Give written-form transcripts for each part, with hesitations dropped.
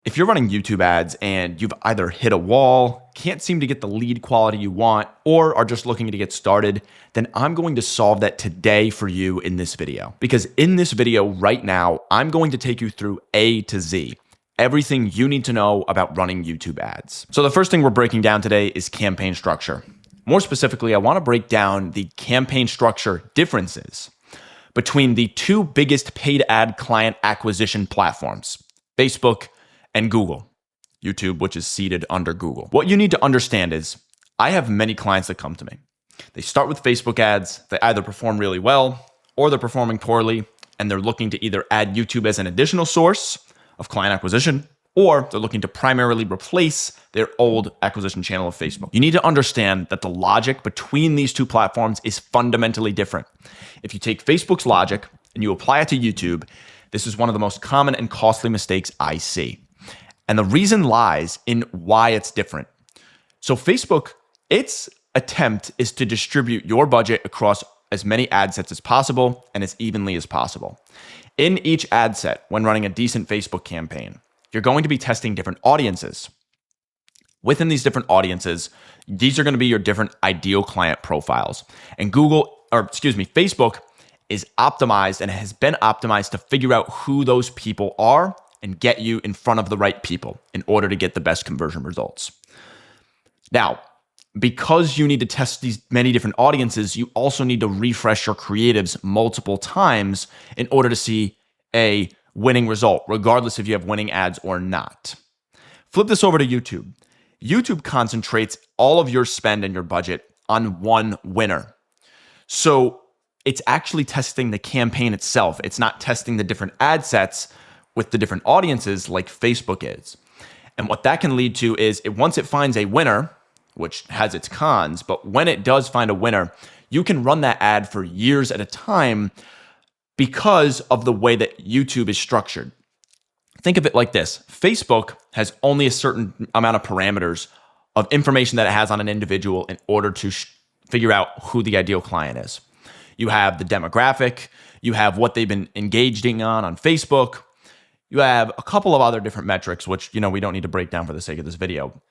If you're running YouTube ads and you've either hit a wall, can't seem to get the lead quality you want, or are just looking to get started, then I'm going to solve that today for you in this video. Because in this video right now, I'm going to take you through A to Z, everything you need to know about running YouTube ads. So the first thing we're breaking down today is campaign structure. More specifically, I want to break down the campaign structure differences between the two biggest paid ad client acquisition platforms, Facebook and Google. YouTube, which is seated under Google. What you need to understand is I have many clients that come to me. They start with Facebook ads. They either perform really well or they're performing poorly, and they're looking to either add YouTube as an additional source of client acquisition, or they're looking to primarily replace their old acquisition channel of Facebook. You need to understand that the logic between these two platforms is fundamentally different. If you take Facebook's logic and you apply it to YouTube, this is one of the most common and costly mistakes I see. And the reason lies in why it's different. So Facebook, its attempt is to distribute your budget across as many ad sets as possible and as evenly as possible. In each ad set, when running a decent Facebook campaign, you're going to be testing different audiences. Within these different audiences, these are going to be your different ideal client profiles. And Facebook is optimized and has been optimized to figure out who those people are and get you in front of the right people in order to get the best conversion results. Now, because you need to test these many different audiences, you also need to refresh your creatives multiple times in order to see a winning result, regardless if you have winning ads or not. Flip this over to YouTube. YouTube concentrates all of your spend and your budget on one winner. So it's actually testing the campaign itself. It's not testing the different ad sets with the different audiences like Facebook is. And what that can lead to is once it finds a winner, which has its cons, but when it does find a winner, you can run that ad for years at a time because of the way that YouTube is structured. Think of it like this. Facebook has only a certain amount of parameters of information that it has on an individual in order to figure out who the ideal client is. You have the demographic, you have what they've been engaging on Facebook. You have a couple of other different metrics, which we don't need to break down for the sake of this video.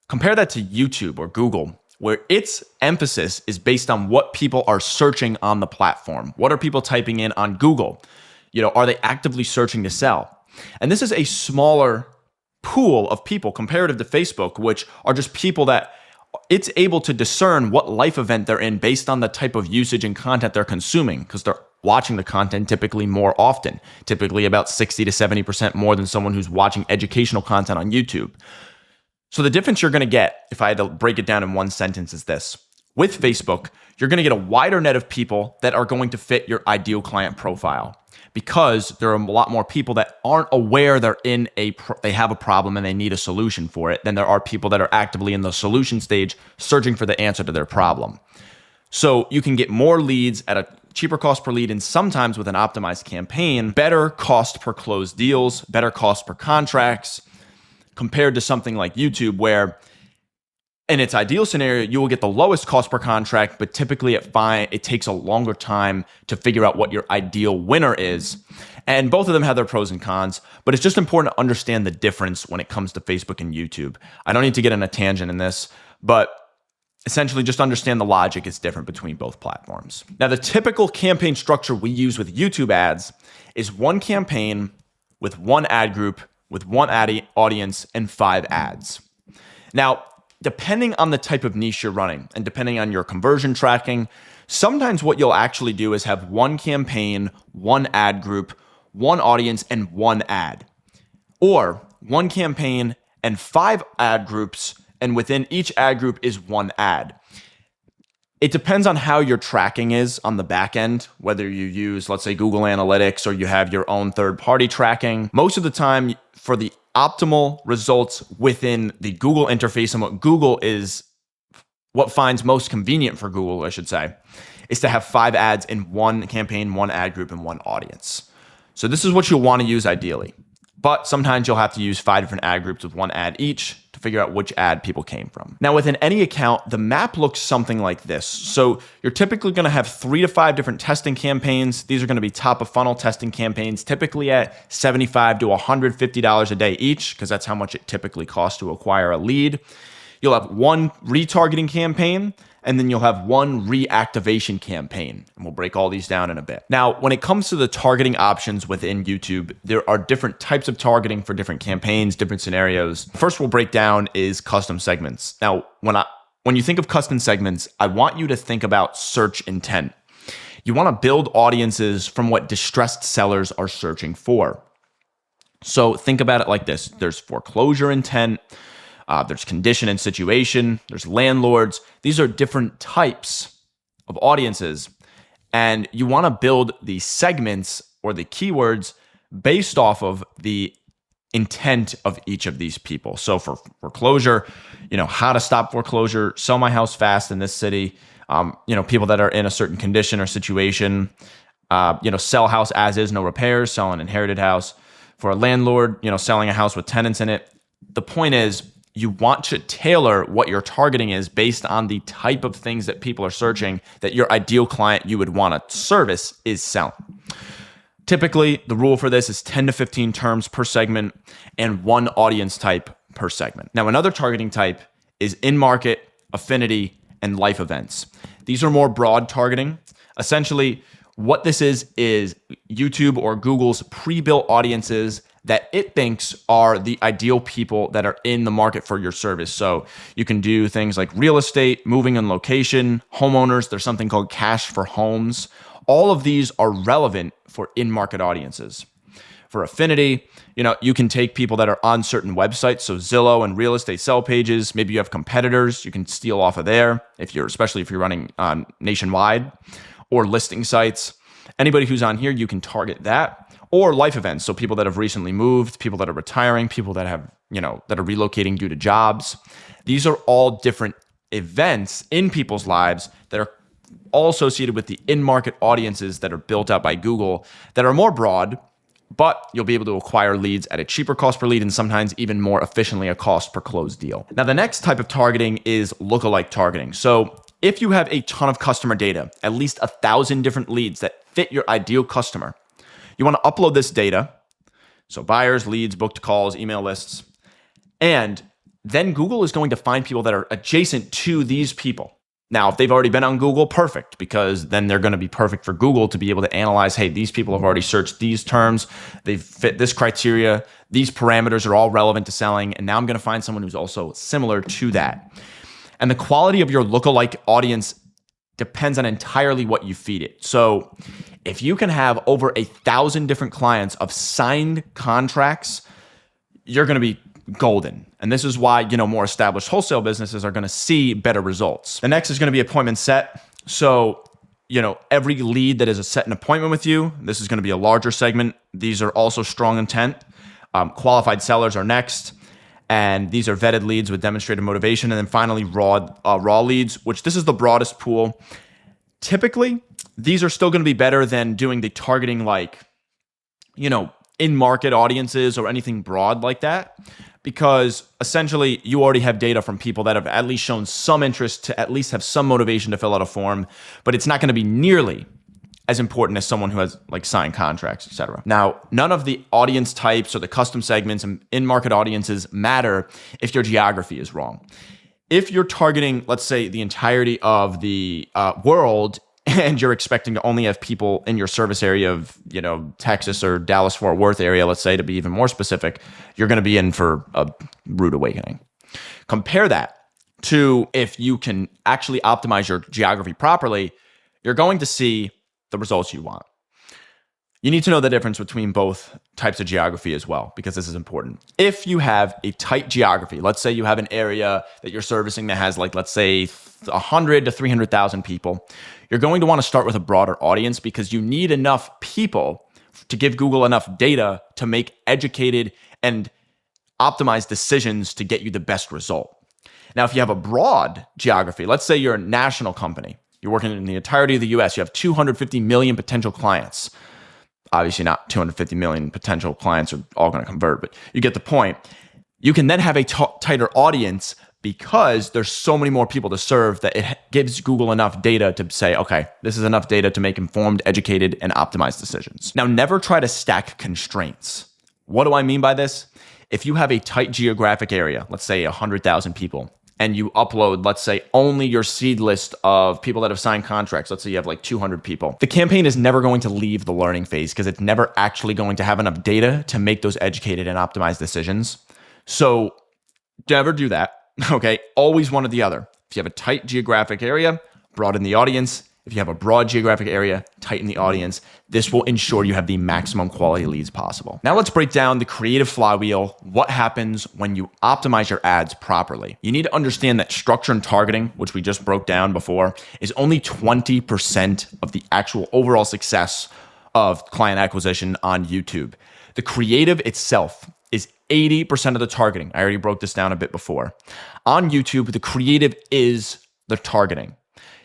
Compare that to YouTube or Google, where its emphasis is based on what people are searching on the platform. What are people typing in on Google? Are they actively searching to sell? And this is a smaller pool of people comparative to Facebook, which are just people that it's able to discern what life event they're in based on the type of usage and content they're consuming, because they're watching the content typically more often, typically about 60 to 70% more than someone who's watching educational content on YouTube. So the difference you're going to get, if I had to break it down in one sentence, is this. With Facebook, you're going to get a wider net of people that are going to fit your ideal client profile, because there are a lot more people that aren't aware they have a problem and they need a solution for it than there are people that are actively in the solution stage searching for the answer to their problem. So you can get more leads at a cheaper cost per lead, and sometimes with an optimized campaign, better cost per closed deals, better cost per contracts, compared to something like YouTube, where in its ideal scenario, you will get the lowest cost per contract, but typically it takes a longer time to figure out what your ideal winner is. And both of them have their pros and cons, but it's just important to understand the difference when it comes to Facebook and YouTube. I don't need to get in a tangent in this, but essentially just understand the logic is different between both platforms. Now, the typical campaign structure we use with YouTube ads is one campaign with one ad group, with one ad audience, and 5 ads. Now, depending on the type of niche you're running and depending on your conversion tracking, sometimes what you'll actually do is have one campaign, one ad group, one audience, and one ad. Or one campaign and 5 ad groups, and within each ad group is one ad. It depends on how your tracking is on the back end, whether you use, let's say, Google Analytics or you have your own third-party tracking. Most of the time, for the optimal results within the Google interface, and what finds most convenient for Google, I should say, is to have 5 ads in one campaign, one ad group, and one audience. So this is what you'll want to use ideally. but sometimes you'll have to use 5 different ad groups with one ad each to figure out which ad people came from. Now, within any account, the map looks something like this. So you're typically going to have 3 to 5 different testing campaigns. These are going to be top of funnel testing campaigns, typically at $75 to $150 a day each, because that's how much it typically costs to acquire a lead. You'll have one retargeting campaign, and then you'll have one reactivation campaign. And we'll break all these down in a bit. Now, when it comes to the targeting options within YouTube, there are different types of targeting for different campaigns, different scenarios. First we'll break down is custom segments. Now, when you think of custom segments, I want you to think about search intent. You want to build audiences from what distressed sellers are searching for. So think about it like this. There's foreclosure intent, there's condition and situation, there's landlords. These are different types of audiences. And you want to build the segments or the keywords based off of the intent of each of these people. So for foreclosure, how to stop foreclosure, sell my house fast in this city, people that are in a certain condition or situation, sell house as is, no repairs, sell an inherited house. For a landlord, selling a house with tenants in it. The point is, you want to tailor what your targeting is based on the type of things that people are searching that your ideal client you would want to service is selling. Typically, the rule for this is 10 to 15 terms per segment and 1 audience type per segment. Now, another targeting type is in-market, affinity, and life events. These are more broad targeting. Essentially, what this is YouTube or Google's pre-built audiences that it thinks are the ideal people that are in the market for your service. So you can do things like real estate, moving and location, homeowners. There's something called cash for homes. All of these are relevant for in-market audiences. For affinity, you can take people that are on certain websites, so Zillow and real estate sell pages. Maybe you have competitors you can steal off of there, especially if you're running nationwide, or listing sites. Anybody who's on here, you can target that. Or life events, so people that have recently moved, people that are retiring, people that have, that are relocating due to jobs. These are all different events in people's lives that are all associated with the in-market audiences that are built out by Google that are more broad, but you'll be able to acquire leads at a cheaper cost per lead and sometimes even more efficiently a cost per closed deal. Now, the next type of targeting is lookalike targeting. So if you have a ton of customer data, at least 1,000 different leads that fit your ideal customer, you want to upload this data, so buyers, leads, booked calls, email lists, and then Google is going to find people that are adjacent to these people. Now, if they've already been on Google, perfect, because then they're going to be perfect for Google to be able to analyze, hey, these people have already searched these terms, they fit this criteria, these parameters are all relevant to selling, and now I'm going to find someone who's also similar to that. And the quality of your lookalike audience depends on entirely what you feed it. So if you can have over 1,000 different clients of signed contracts, you're going to be golden. And this is why, more established wholesale businesses are going to see better results. The next is going to be appointment set. So, every lead that is a set an appointment with you, this is going to be a larger segment. These are also strong intent. Qualified sellers are next. And these are vetted leads with demonstrated motivation. And then finally, raw leads, which this is the broadest pool. Typically, these are still going to be better than doing the targeting like, in-market audiences or anything broad like that, because essentially you already have data from people that have at least shown some interest to at least have some motivation to fill out a form, but it's not going to be nearly as important as someone who has like signed contracts, etc. Now, none of the audience types or the custom segments and in-market audiences matter if your geography is wrong. If you're targeting, let's say, the entirety of the world and you're expecting to only have people in your service area of, Texas or Dallas-Fort Worth area, let's say, to be even more specific, you're going to be in for a rude awakening. Compare that to if you can actually optimize your geography properly, you're going to see the results you want. You need to know the difference between both types of geography as well, because this is important. If you have a tight geography, let's say you have an area that you're servicing that has let's say 100 to 300,000 people, you're going to want to start with a broader audience because you need enough people to give Google enough data to make educated and optimized decisions to get you the best result. Now, if you have a broad geography, let's say you're a national company, you're working in the entirety of the US, you have 250 million potential clients. Obviously not 250 million potential clients are all going to convert, but you get the point. You can then have a tighter audience because there's so many more people to serve that it gives Google enough data to say, okay, this is enough data to make informed, educated, and optimized decisions. Now, never try to stack constraints. What do I mean by this? If you have a tight geographic area, let's say 100,000 people, and you upload, let's say, only your seed list of people that have signed contracts, let's say you have like 200 people, the campaign is never going to leave the learning phase because it's never actually going to have enough data to make those educated and optimized decisions. So never do that. Okay, always one or the other. If you have a tight geographic area, broaden the audience. If you have a broad geographic area, tighten the audience. This will ensure you have the maximum quality leads possible. Now let's break down the creative flywheel. What happens when you optimize your ads properly? You need to understand that structure and targeting, which we just broke down before, is only 20% of the actual overall success of client acquisition on YouTube. The creative itself is 80% of the targeting. I already broke this down a bit before. On YouTube, the creative is the targeting.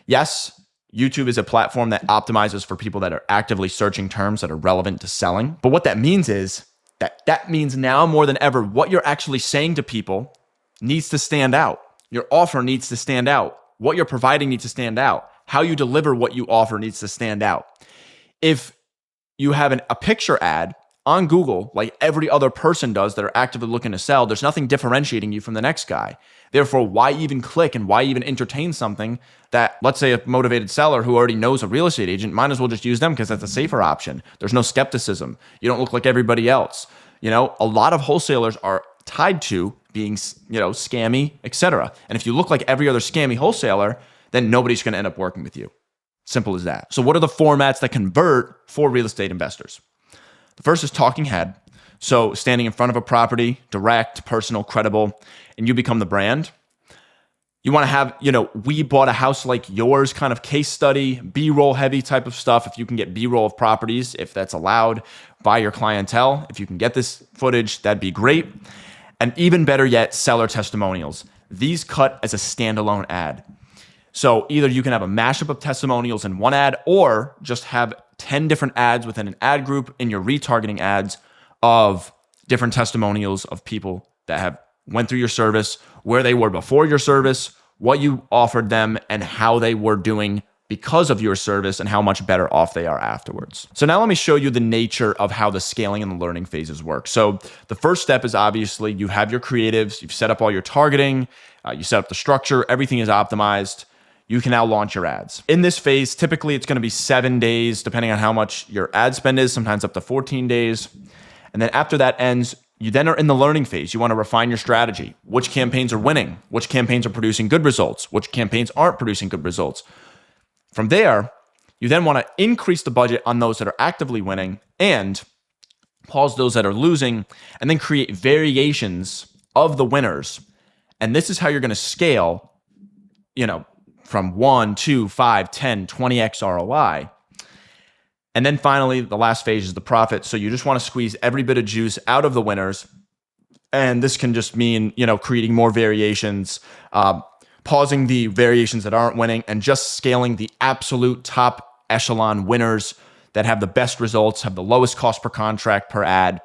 Yes, YouTube is a platform that optimizes for people that are actively searching terms that are relevant to selling. But what that means is that means now more than ever, what you're actually saying to people needs to stand out. Your offer needs to stand out. What you're providing needs to stand out. How you deliver what you offer needs to stand out. If you have a picture ad on Google, like every other person does that are actively looking to sell, there's nothing differentiating you from the next guy. Therefore, why even click and why even entertain something that, let's say, a motivated seller who already knows a real estate agent, might as well just use them because that's a safer option. There's no skepticism. You don't look like everybody else. You know, a lot of wholesalers are tied to being, scammy, etc. And if you look like every other scammy wholesaler, then nobody's going to end up working with you. Simple as that. So what are the formats that convert for real estate investors? The first is talking head. So standing in front of a property, direct, personal, credible, and you become the brand. You want to have, we bought a house like yours kind of case study, B-roll heavy type of stuff. If you can get B-roll of properties, if that's allowed by your clientele, if you can get this footage, that'd be great. And even better yet, seller testimonials. These cut as a standalone ad. So either you can have a mashup of testimonials in one ad or just have 10 different ads within an ad group in your retargeting ads of different testimonials of people that have went through your service, where they were before your service, what you offered them, and how they were doing because of your service and how much better off they are afterwards. So now let me show you the nature of how the scaling and the learning phases work. So the first step is obviously you have your creatives, you've set up all your targeting, you set up the structure, everything is optimized. You can now launch your ads. In this phase, typically it's going to be 7 days, depending on how much your ad spend is, sometimes up to 14 days. And then after that ends, you then are in the learning phase. You want to refine your strategy. Which campaigns are winning? Which campaigns are producing good results? Which campaigns aren't producing good results? From there, you then want to increase the budget on those that are actively winning and pause those that are losing, and then create variations of the winners. And this is how you're going to scale, from 1, 2, 5, 10, 20x ROI. And then finally, the last phase is the profit. So you just want to squeeze every bit of juice out of the winners. And this can just mean, creating more variations, pausing the variations that aren't winning, and just scaling the absolute top echelon winners that have the best results, have the lowest cost per contract per ad.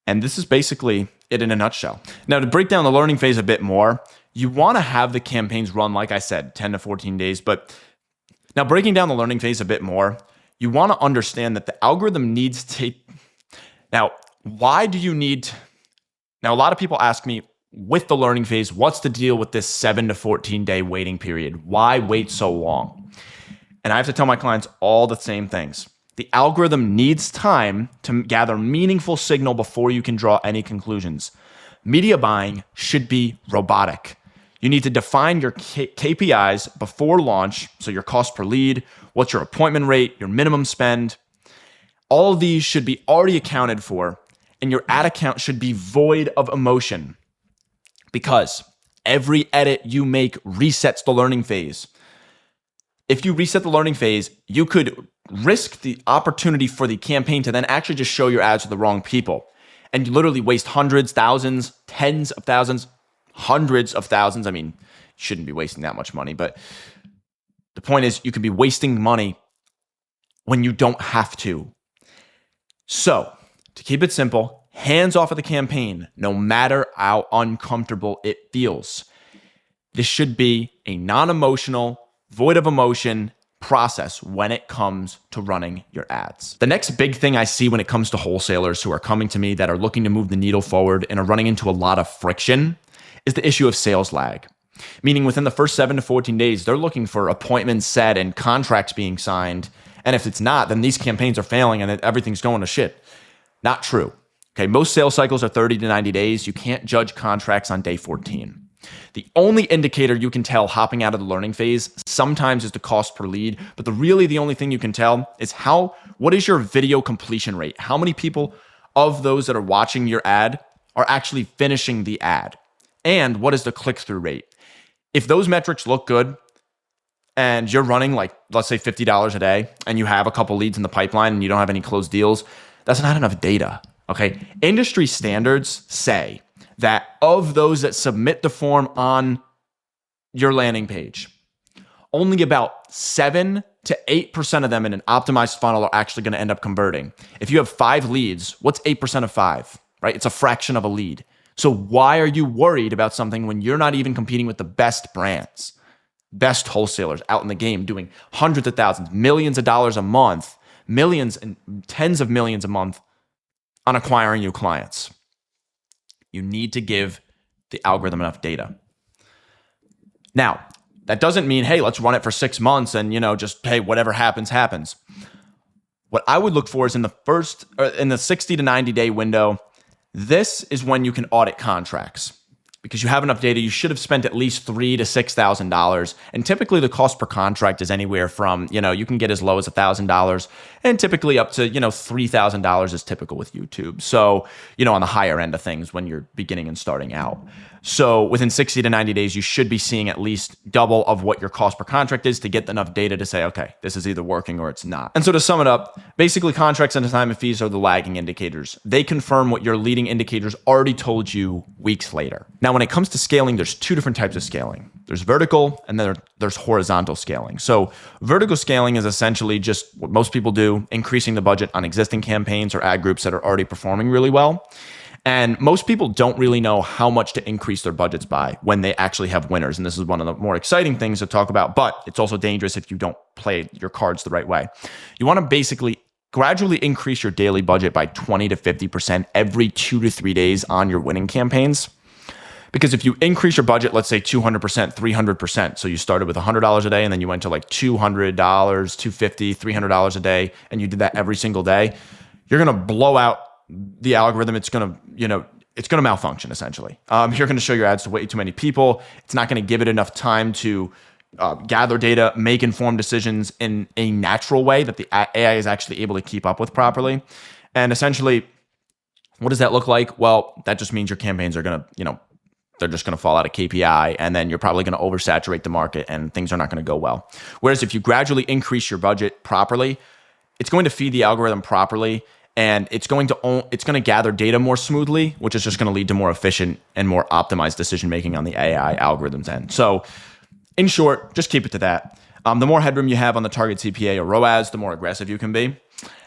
And this is basically it in a nutshell. Now, to break down the learning phase a bit more, you want to have the campaigns run, like I said, 10 to 14 days. But now breaking down the learning phase a bit more, you want to understand that the algorithm needs to... Now, why do you need... Now, a lot of people ask me, with the learning phase, what's the deal with this 7 to 14 day waiting period? Why wait so long? And I have to tell my clients all the same things. The algorithm needs time to gather meaningful signal before you can draw any conclusions. Media buying should be robotic. You need to define your KPIs before launch, so your cost per lead, what's your appointment rate, your minimum spend. All of these should be already accounted for, and your ad account should be void of emotion, because every edit you make resets the learning phase. If you reset the learning phase, you could risk the opportunity for the campaign to then actually just show your ads to the wrong people. And you literally waste hundreds, thousands, tens of thousands, hundreds of thousands. I mean, you shouldn't be wasting that much money, but the point is you could be wasting money when you don't have to. So to keep it simple, hands off of the campaign, no matter how uncomfortable it feels. This should be a non-emotional, void of emotion process when it comes to running your ads. The next big thing I see when it comes to wholesalers who are coming to me that are looking to move the needle forward and are running into a lot of friction is the issue of sales lag. Meaning within the first 7 to 14 days, they're looking for appointments set and contracts being signed. And if it's not, then these campaigns are failing and everything's going to shit. Not true. Okay, most sales cycles are 30 to 90 days. You can't judge contracts on day 14. The only indicator you can tell hopping out of the learning phase sometimes is the cost per lead, but the only thing you can tell is what is your video completion rate? How many people of those that are watching your ad are actually finishing the ad? And what is the click-through rate? If those metrics look good and you're running like, let's say $50 a day and you have a couple leads in the pipeline and you don't have any closed deals, that's not enough data, okay? Industry standards say that of those that submit the form on your landing page, only about 7 to 8% of them in an optimized funnel are actually going to end up converting. If you have 5 leads, what's 8% of 5, right? It's a fraction of a lead. So why are you worried about something when you're not even competing with the best brands, best wholesalers out in the game doing hundreds of thousands, millions of dollars a month, millions and tens of millions a month on acquiring new clients? You need to give the algorithm enough data. Now, that doesn't mean, hey, let's run it for 6 months and, just, hey, whatever happens, happens. What I would look for is in the 60 to 90 day window, this is when you can audit contracts. Because you have enough data, you should have spent at least $3,000 to $6,000. And typically the cost per contract is anywhere from, you can get as low as $1,000 and typically up to, $3,000 is typical with YouTube. So, on the higher end of things when you're beginning and starting out. So within 60 to 90 days, you should be seeing at least double of what your cost per contract is to get enough data to say, okay, this is either working or it's not. And so to sum it up, basically contracts and assignment fees are the lagging indicators. They confirm what your leading indicators already told you weeks later. Now, when it comes to scaling, there's 2 different types of scaling. There's vertical and then there's horizontal scaling. So vertical scaling is essentially just what most people do, increasing the budget on existing campaigns or ad groups that are already performing really well. And most people don't really know how much to increase their budgets by when they actually have winners. And this is one of the more exciting things to talk about, but it's also dangerous if you don't play your cards the right way. You want to basically gradually increase your daily budget by 20 to 50% every 2 to 3 days on your winning campaigns. Because if you increase your budget, let's say 200%, 300%, so you started with $100 a day and then you went to like $200, $250, $300 a day, and you did that every single day, you're going to blow out the algorithm. It's going to malfunction essentially. You're going to show your ads to way too many people. It's not going to give it enough time to gather data, make informed decisions in a natural way that the AI is actually able to keep up with properly. And essentially, what does that look like? Well, that just means your campaigns are going to, they're just going to fall out of KPI, and then you're probably going to oversaturate the market and things are not going to go well. Whereas if you gradually increase your budget properly, it's going to feed the algorithm properly, and it's going to gather data more smoothly, which is just going to lead to more efficient and more optimized decision making on the AI algorithms end. So in short, just keep it to that. The more headroom you have on the target CPA or ROAS, the more aggressive you can be.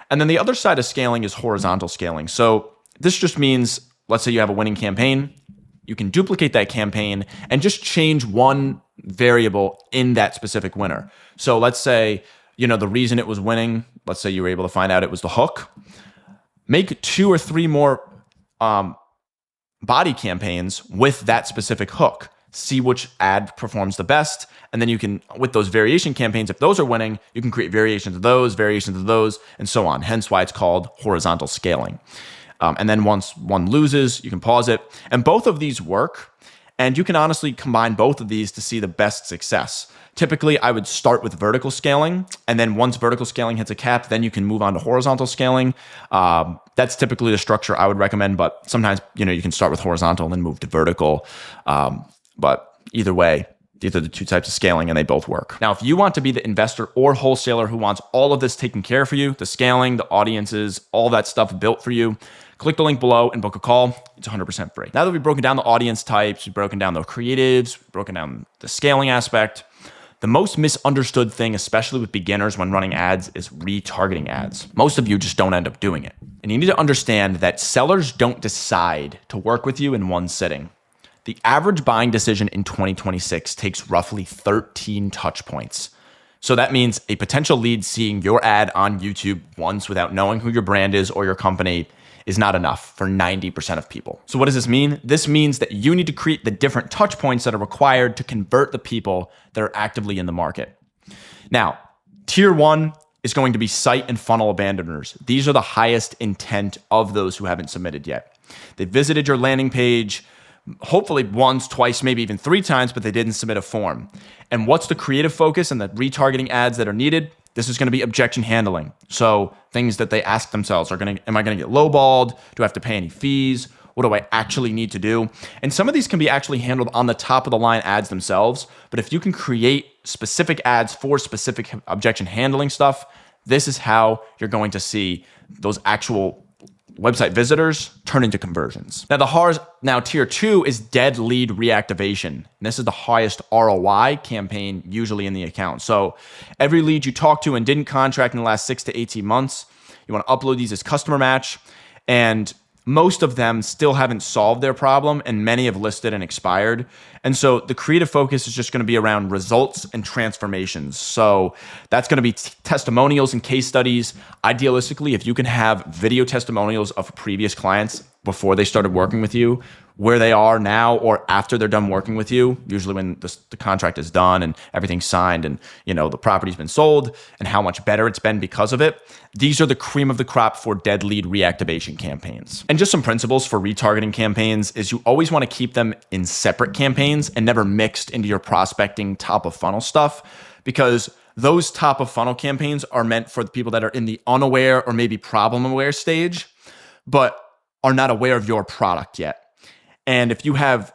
And then the other side of scaling is horizontal scaling. So this just means, let's say you have a winning campaign, you can duplicate that campaign and just change one variable in that specific winner. So let's say, the reason it was winning, let's say you were able to find out it was the hook. Make 2 or 3 more body campaigns with that specific hook. See which ad performs the best. And then you can, with those variation campaigns, if those are winning, you can create variations of those, and so on. Hence why it's called horizontal scaling. And then once one loses, you can pause it. And both of these work. And you can honestly combine both of these to see the best success. Typically, I would start with vertical scaling. And then once vertical scaling hits a cap, then you can move on to horizontal scaling. That's typically the structure I would recommend. But sometimes, you can start with horizontal and then move to vertical. But either way, these are the 2 types of scaling and they both work. Now, if you want to be the investor or wholesaler who wants all of this taken care for you, the scaling, the audiences, all that stuff built for you, click the link below and book a call. It's 100% free. Now that we've broken down the audience types, we've broken down the creatives, we've broken down the scaling aspect, The most misunderstood thing, especially with beginners when running ads, is retargeting ads. Most of you just don't end up doing it. And you need to understand that sellers don't decide to work with you in one sitting. The average buying decision in 2026 takes roughly 13 touch points. So that means a potential lead seeing your ad on YouTube once without knowing who your brand is or your company is not enough for 90% of people. So what does this mean? This means that you need to create the different touch points that are required to convert the people that are actively in the market. Now, tier 1 is going to be site and funnel abandoners. These are the highest intent of those who haven't submitted yet. They visited your landing page, hopefully once, twice, maybe even 3 times, but they didn't submit a form. And what's the creative focus and the retargeting ads that are needed? This is going to be objection handling. So things that they ask themselves am I going to get lowballed? Do I have to pay any fees? What do I actually need to do? And some of these can be actually handled on the top of the line ads themselves. But if you can create specific ads for specific objection handling stuff, this is how you're going to see those actual website visitors turn into conversions. Now tier 2 is dead lead reactivation. And this is the highest ROI campaign usually in the account. So every lead you talk to and didn't contract in the last 6 to 18 months, you want to upload these as customer match. And most of them still haven't solved their problem, and many have listed and expired. And so the creative focus is just going to be around results and transformations. So that's going to be testimonials and case studies. Idealistically, if you can have video testimonials of previous clients before they started working with you, where they are now or after they're done working with you, usually when the contract is done and everything's signed and the property's been sold and how much better it's been because of it. These are the cream of the crop for dead lead reactivation campaigns. And just some principles for retargeting campaigns is you always want to keep them in separate campaigns and never mixed into your prospecting top of funnel stuff, because those top of funnel campaigns are meant for the people that are in the unaware or maybe problem aware stage, but are not aware of your product yet. And if you have,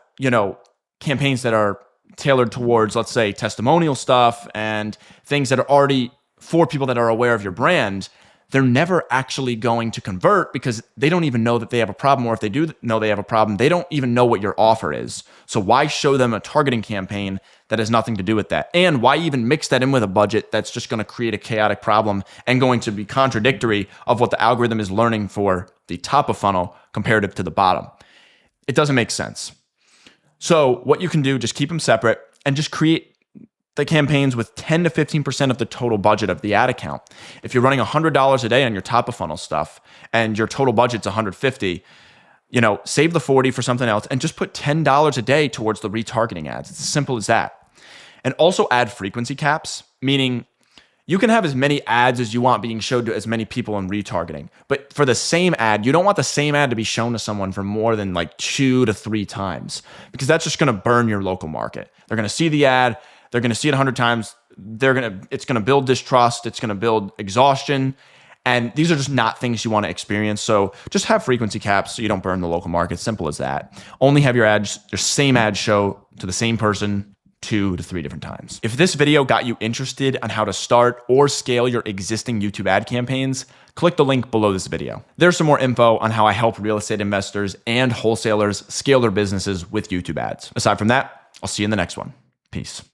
campaigns that are tailored towards, let's say, testimonial stuff and things that are already for people that are aware of your brand, they're never actually going to convert because they don't even know that they have a problem. Or if they do know they have a problem, they don't even know what your offer is. So why show them a targeting campaign that has nothing to do with that? And why even mix that in with a budget that's just going to create a chaotic problem and going to be contradictory of what the algorithm is learning for the top of funnel comparative to the bottom? It doesn't make sense. So what you can do, just keep them separate and just create the campaigns with 10 to 15% of the total budget of the ad account. If you're running $100 a day on your top of funnel stuff and your total budget's $150, save the 40 for something else and just put $10 a day towards the retargeting ads. It's as simple as that. And also add frequency caps, meaning you can have as many ads as you want being showed to as many people in retargeting. But for the same ad, you don't want the same ad to be shown to someone for more than 2 to 3 times, because that's just going to burn your local market. They're going to see the ad. They're going to see it 100 times. It's going to build distrust. It's going to build exhaustion. And these are just not things you want to experience. So just have frequency caps so you don't burn the local market. Simple as that. Only have your same ads show to the same person 2 to 3 different times. If this video got you interested on how to start or scale your existing YouTube ad campaigns, click the link below this video. There's some more info on how I help real estate investors and wholesalers scale their businesses with YouTube ads. Aside from that, I'll see you in the next one. Peace.